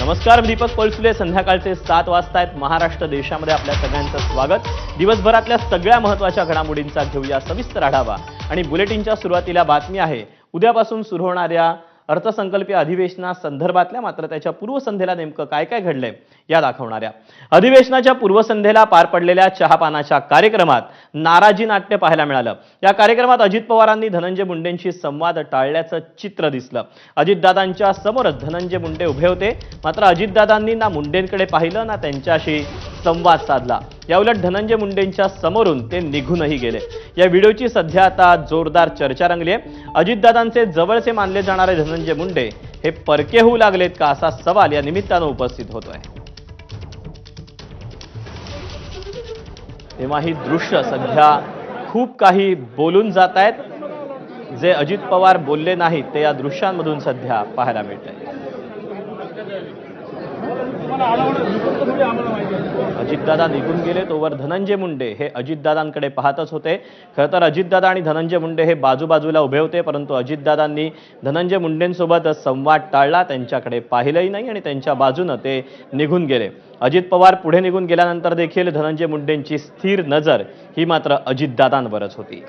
नमस्कार, दीपक पळसुले. संध्याकाळचे 7 वाजता आहेत. महाराष्ट्र देशामध्ये आपल्या सगळ्यांचं स्वागत. दिवसभरातल्या सगळ्या महत्त्वाच्या घडामोडींचा घेऊया सविस्तर आढावा आणि बुलेटिनच्या सुरुवातीला बातमी आहे उद्यापासून सुरू होणाऱ्या अर्थसंकल्पीय अधिवेशनासंदर्भातल्या, मात्र त्याच्या पूर्वसंध्येला नेमकं काय काय घडलंय या दाखवणाऱ्या. अधिवेशनाच्या पूर्वसंध्येला पार पडलेल्या चहापानाच्या कार्यक्रमात नाराजी नाट्य पाहायला मिळालं. या कार्यक्रमात अजित पवारांनी धनंजय मुंडेंशी संवाद टाळल्याचं चित्र दिसलं. अजितदादांच्या समोरच धनंजय मुंडे उभे होते, मात्र अजितदादांनी ना मुंडेंकडे पाहिलं ना त्यांच्याशी संवाद साधला. याउलट धनंजय मुंडेंच्या समोरून ते निघूनही गेले. या व्हिडिओची सध्या आता जोरदार चर्चा रंगली आहे. अजितदादांचे जवळचे मानले जाणारे धनंजय मुंडे हे परके होऊ लागलेत का, असा सवाल या निमित्तानं उपस्थित होतोय. तेव्हा ही दृश्य सध्या खूप काही बोलून जात आहेत. जे अजित पवार बोलले नाहीत ते या दृश्यांमधून सध्या पाहायला मिळतंय. अजितदादा निघून गेले तोवर धनंजय मुंडे हे अजितदादांकडे पाहतच होते. खरं तर अजितदादा आणि धनंजय मुंडे हे बाजूबाजूला उभे होते, परंतु अजितदादांनी धनंजय मुंडेंसोबत संवाद टाळला, त्यांच्याकडे पाहिलंही नाही आणि त्यांच्या बाजूनं ते निघून गेले. अजित पवार पुढे निघून गेल्यानंतर देखील धनंजय मुंडेंची स्थिर नजर ही मात्र अजितदादांवरच होती.